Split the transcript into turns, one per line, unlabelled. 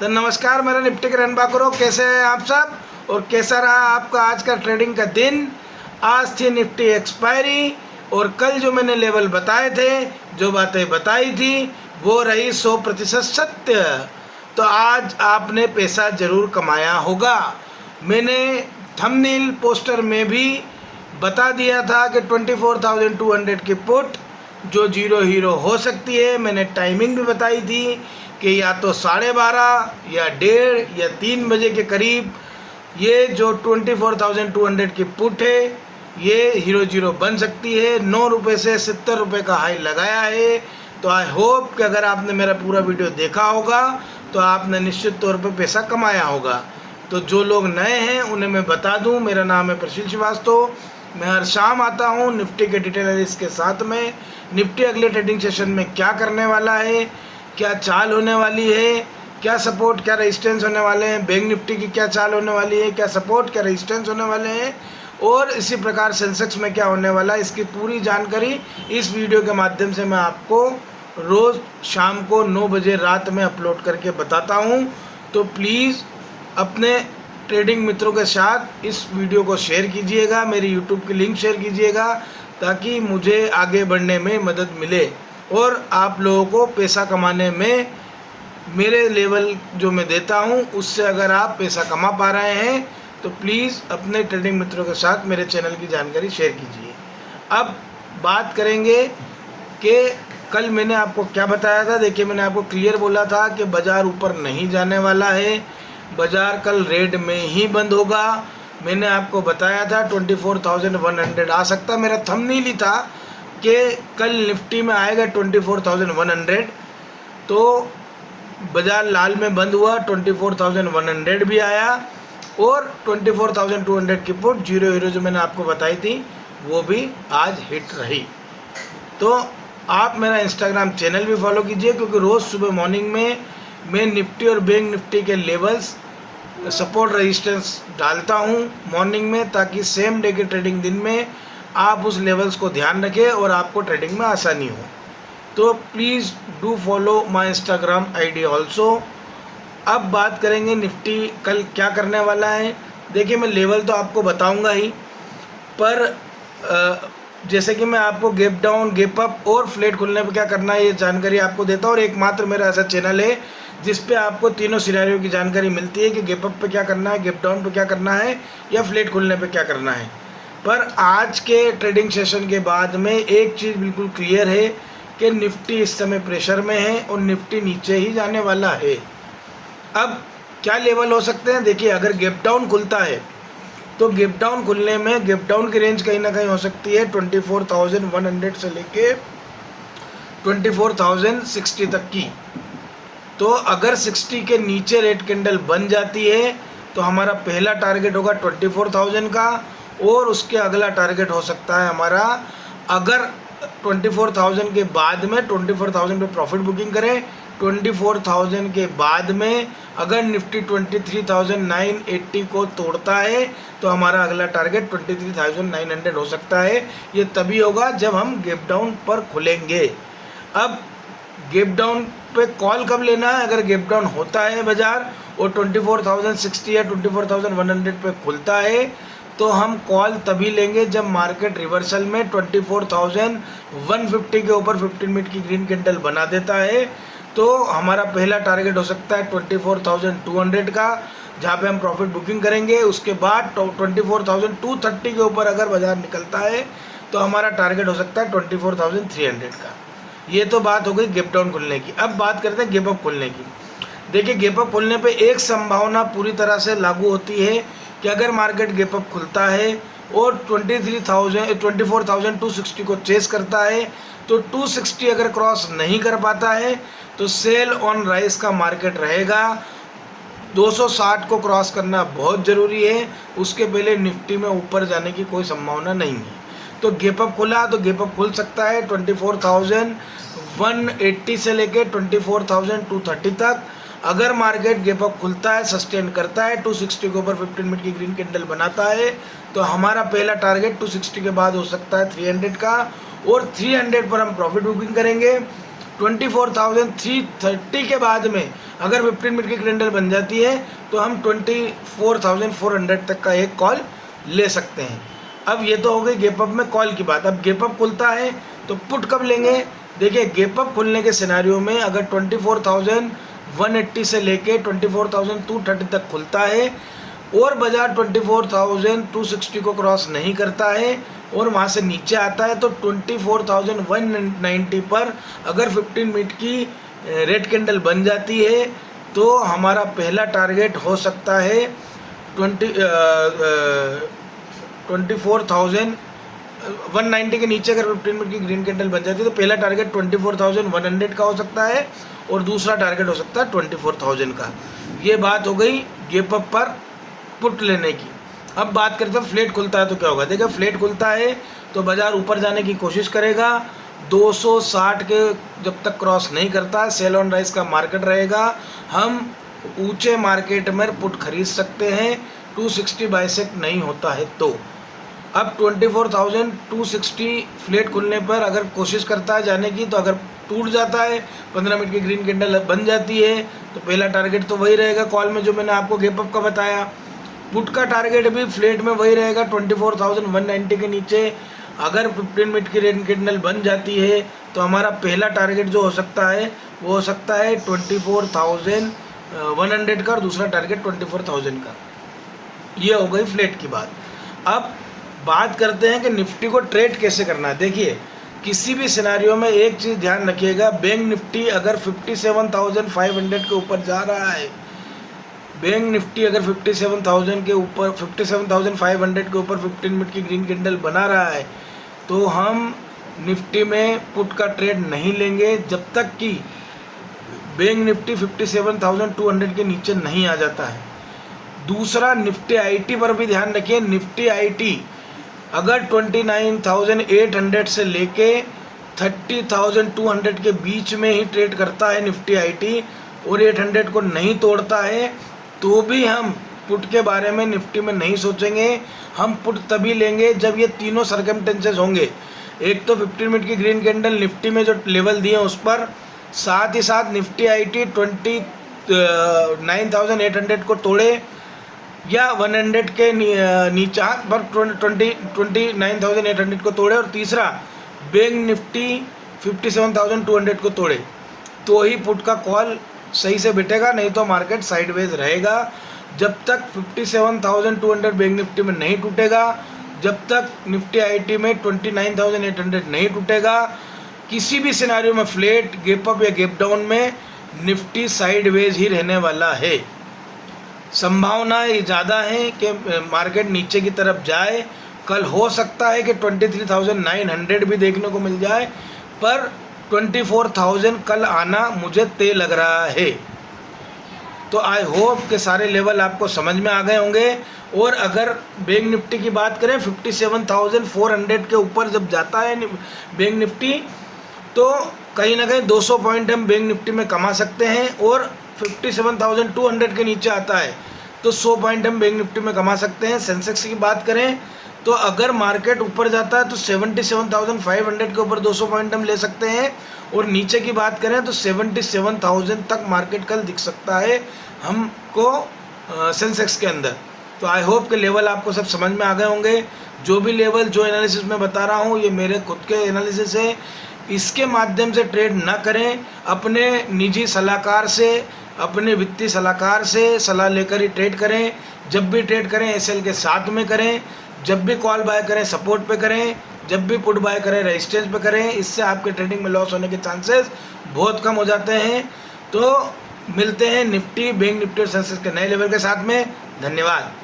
तो नमस्कार, मेरा निफ्टी के रनबा करो। कैसे हैं आप सब और कैसा रहा आपका आज का ट्रेडिंग का दिन। आज थी निफ्टी एक्सपायरी और कल जो मैंने लेवल बताए थे, जो बातें बताई थी, वो रही 100% सत्य। तो आज आपने पैसा ज़रूर कमाया होगा। मैंने थंबनेल पोस्टर में भी बता दिया था कि 24,200 की पुट जो जीरो हीरो हो सकती है। मैंने टाइमिंग भी बताई थी कि या तो 12:30 या 1:30 या 3 बजे के करीब ये जो 24,200 की पुट है ये हीरो जीरो बन सकती है। 9 रुपये से 70 रुपये का हाई लगाया है। तो आई होप कि अगर आपने मेरा पूरा वीडियो देखा होगा तो आपने निश्चित तौर पे पैसा कमाया होगा। तो जो लोग नए हैं उन्हें मैं बता दूं, मेरा नाम है प्रशील श्रीवास्तव। मैं हर शाम आता हूं निफ्टी के डिटेल एनालिसिस के साथ में। निफ्टी अगले ट्रेडिंग सेशन में क्या करने वाला है, क्या चाल होने वाली है, क्या सपोर्ट क्या रेजिस्टेंस होने वाले हैं, बैंक निफ्टी की क्या चाल होने वाली है, क्या सपोर्ट क्या रेजिस्टेंस होने वाले हैं, और इसी प्रकार सेंसेक्स में क्या होने वाला है, इसकी पूरी जानकारी इस वीडियो के माध्यम से मैं आपको रोज़ शाम को 9 बजे रात में अपलोड करके बताता हूं। तो प्लीज़ अपने ट्रेडिंग मित्रों के साथ इस वीडियो को शेयर कीजिएगा, मेरी यूट्यूब की लिंक शेयर कीजिएगा, ताकि मुझे आगे बढ़ने में मदद मिले और आप लोगों को पैसा कमाने में मेरे लेवल जो मैं देता हूं उससे अगर आप पैसा कमा पा रहे हैं तो प्लीज़ अपने ट्रेडिंग मित्रों के साथ मेरे चैनल की जानकारी शेयर कीजिए। अब बात करेंगे कि कल मैंने आपको क्या बताया था। देखिए, मैंने आपको क्लियर बोला था कि बाज़ार ऊपर नहीं जाने वाला है, बाज़ार कल रेड में ही बंद होगा। मैंने आपको बताया था 24,100 आ सकता। मेरा थंबनेल ही था कि कल निफ्टी में आएगा 24,100। तो बाज़ार लाल में बंद हुआ, 24,100 भी आया और 24,200 की पुट जीरो हीरो जो मैंने आपको बताई थी वो भी आज हिट रही। तो आप मेरा इंस्टाग्राम चैनल भी फॉलो कीजिए, क्योंकि रोज़ सुबह मॉर्निंग में मैं निफ्टी और बैंक निफ्टी के लेवल्स सपोर्ट रेजिस्टेंस डालता हूं मॉर्निंग में, ताकि सेम डे के ट्रेडिंग दिन में आप उस लेवल्स को ध्यान रखें और आपको ट्रेडिंग में आसानी हो। तो please do follow my Instagram ID also. अब बात करेंगे निफ्टी कल क्या करने वाला है। देखिए, मैं लेवल तो आपको बताऊंगा ही, पर जैसे कि मैं आपको गैप डाउन, गैप अप और फ्लैट खुलने पर क्या करना है ये जानकारी आपको देता हूँ। और एकमात्र मेरा ऐसा चैनल है जिस पे आपको तीनों सिनेरियो की जानकारी मिलती है कि गैप अप पे क्या करना है, गैप डाउन पे क्या करना है या फ्लैट खुलने पे क्या करना है। पर आज के ट्रेडिंग सेशन के बाद में एक चीज़ बिल्कुल क्लियर है कि निफ्टी इस समय प्रेशर में है और निफ्टी नीचे ही जाने वाला है। अब क्या लेवल हो सकते हैं। देखिए, अगर गैप डाउन खुलता है तो गैप डाउन खुलने में गैप डाउन की रेंज कहीं ना कहीं हो सकती है 24,100 से लेके 24,060 तक की। तो अगर 60 के नीचे रेड कैंडल बन जाती है तो हमारा पहला टारगेट होगा 24,000 का, और उसके अगला टारगेट हो सकता है हमारा, अगर 24,000 के बाद में 24,000 पे प्रॉफिट बुकिंग करें, 24,000 के बाद में अगर निफ्टी 23,980 को तोड़ता है तो हमारा अगला टारगेट 23,900 हो सकता है। ये तभी होगा जब हम गैप डाउन पर खुलेंगे। अब गैप डाउन पे कॉल कब लेना है। अगर गैप डाउन होता है बाज़ार और 24,060 या 24,100 पे खुलता है तो हम कॉल तभी लेंगे जब मार्केट रिवर्सल में 24,150 के ऊपर 15 मिनट की ग्रीन कैंडल बना देता है। तो हमारा पहला टारगेट हो सकता है 24,200 का, जहाँ पे हम प्रॉफिट बुकिंग करेंगे। उसके बाद 24,230 के ऊपर अगर बाज़ार निकलता है तो हमारा टारगेट हो सकता है 24,300 का। ये तो बात हो गई गैप डाउन खुलने की। अब बात करते हैं गैप अप खुलने की। देखिए, गैप अप खुलने पे एक संभावना पूरी तरह से लागू होती है कि अगर मार्केट गैप अप खुलता है और 24,260 को चेस करता है तो 260 अगर क्रॉस नहीं कर पाता है तो सेल ऑन राइज का मार्केट रहेगा। 260 को क्रॉस करना बहुत ज़रूरी है, उसके पहले निफ्टी में ऊपर जाने की कोई संभावना नहीं है। तो गैप अप खुला तो गैप अप खुल सकता है 24,180 से लेके 24,230 तक। अगर मार्केट गैप अप खुलता है, सस्टेन करता है, 260 के ऊपर 15 मिनट की ग्रीन कैंडल बनाता है तो हमारा पहला टारगेट 260 के बाद हो सकता है 300 का, और 300 पर हम प्रॉफिट बुकिंग करेंगे। 24,330 के बाद में अगर 15 मिनट की कैंडल बन जाती है तो हम 24,400 तक का एक कॉल ले सकते हैं। अब ये तो हो गई गैप अप में कॉल की बात। अब गैप अप खुलता है तो पुट कब लेंगे? देखिए, गैप अप खुलने के सिनेरियो में अगर 24,180 से लेके 24,230 तक खुलता है और बाजार 24,260 को क्रॉस नहीं करता है और वहाँ से नीचे आता है तो 24,190 पर अगर 15 मिनट की रेड कैंडल बन जाती है तो हमारा पहला टारगेट हो सकता है 24,190 के नीचे अगर 15 मिनट की ग्रीन कैंडल बन जाती है तो पहला टारगेट 24,100 का हो सकता है और दूसरा टारगेट हो सकता है 24,000 का। ये बात हो गई गैप अप पर पुट लेने की। अब बात करते हैं फ्लैट खुलता है तो क्या होगा। देखिए, फ्लैट खुलता है तो बाजार ऊपर जाने की कोशिश करेगा। 260 के जब तक क्रॉस नहीं करता, सेल ऑन राइज का मार्केट रहेगा। हम ऊंचे मार्केट में पुट खरीद सकते हैं 260 बाइसेक्ट नहीं होता है तो। अब 24,260 फ्लैट खुलने पर अगर कोशिश करता है जाने की तो अगर टूट जाता है, 15 मिनट की ग्रीन कैंडल बन जाती है तो पहला टारगेट तो वही रहेगा कॉल में जो मैंने आपको गैप अप का बताया। पुट का टारगेट भी फ्लैट में वही रहेगा 24,190 के नीचे अगर 15 मिनट की रेड कैंडल बन जाती है तो हमारा पहला टारगेट जो हो सकता है वो हो सकता है 24,100 का और दूसरा टारगेट 24,000 का। ये हो गई फ्लैट की बात। अब बात करते हैं कि निफ्टी को ट्रेड कैसे करना है। देखिए, किसी भी सिनेरियो में एक चीज़ ध्यान रखिएगा, बैंक निफ्टी अगर 57,500 के ऊपर जा रहा है, बैंक निफ्टी अगर 57,000 के ऊपर 57,500 के ऊपर 15 मिनट की ग्रीन कैंडल बना रहा है तो हम निफ्टी में पुट का ट्रेड नहीं लेंगे जब तक कि बैंक निफ्टी 57,200 के नीचे नहीं आ जाता है। दूसरा, निफ्टी आईटी पर भी ध्यान रखिए। निफ्टी आईटी अगर 29,800 से लेके 30,200 के बीच में ही ट्रेड करता है निफ्टी आईटी और 800 को नहीं तोड़ता है तो भी हम पुट के बारे में निफ्टी में नहीं सोचेंगे। हम पुट तभी लेंगे जब ये तीनों सर्कमस्टेंसेस होंगे। एक तो 15 मिनट की ग्रीन कैंडल निफ्टी में जो लेवल दिए उस पर, साथ ही साथ निफ्टी आईटी 29,800 को तोड़े या 100 के नीचा पर 29,800 को तोड़े और तीसरा बैंक निफ्टी 57,200 को तोड़े तो ही पुट का कॉल सही से बैठेगा, नहीं तो मार्केट साइडवेज रहेगा। जब तक 57,200 बैंक निफ्टी में नहीं टूटेगा, जब तक निफ्टी आईटी में 29,800 नहीं टूटेगा, किसी भी सिनेरियो में फ्लैट, गैप अप या गैप डाउन में निफ्टी साइडवेज ही रहने वाला है। संभावना ये ज़्यादा है कि मार्केट नीचे की तरफ जाए। कल हो सकता है कि 23,900 भी देखने को मिल जाए, पर 24,000 कल आना मुझे तय लग रहा है। तो आई होप कि सारे लेवल आपको समझ में आ गए होंगे। और अगर बैंक निफ्टी की बात करें 57,400 के ऊपर जब जाता है बैंक निफ्टी तो कहीं ना कहीं 200 पॉइंट हम बैंक निफ्टी में कमा सकते हैं और 57,200 के नीचे आता है तो 100 पॉइंट हम बैंक निफ्टी में कमा सकते हैं। सेंसेक्स की बात करें तो अगर मार्केट ऊपर जाता है तो 77,500 के ऊपर 200 पॉइंट हम ले सकते हैं और नीचे की बात करें तो 77,000 तक मार्केट कल दिख सकता है हमको सेंसेक्स के अंदर। तो आई होप के लेवल आपको सब समझ में आ गए होंगे। जो भी लेवल, जो एनालिसिस मैं बता रहा हूँ ये मेरे खुद के एनालिसिस है, इसके माध्यम से ट्रेड ना करें। अपने निजी सलाहकार से, अपने वित्तीय सलाहकार से सलाह लेकर ही ट्रेड करें। जब भी ट्रेड करें एसएल के साथ में करें, जब भी कॉल बाय करें सपोर्ट पे करें, जब भी पुट बाय करें रेजिस्टेंस पे करें। इससे आपके ट्रेडिंग में लॉस होने के चांसेस बहुत कम हो जाते हैं। तो मिलते हैं निफ्टी, बैंक निफ्टी और सेंसेक्स के नए लेवल के साथ में। धन्यवाद।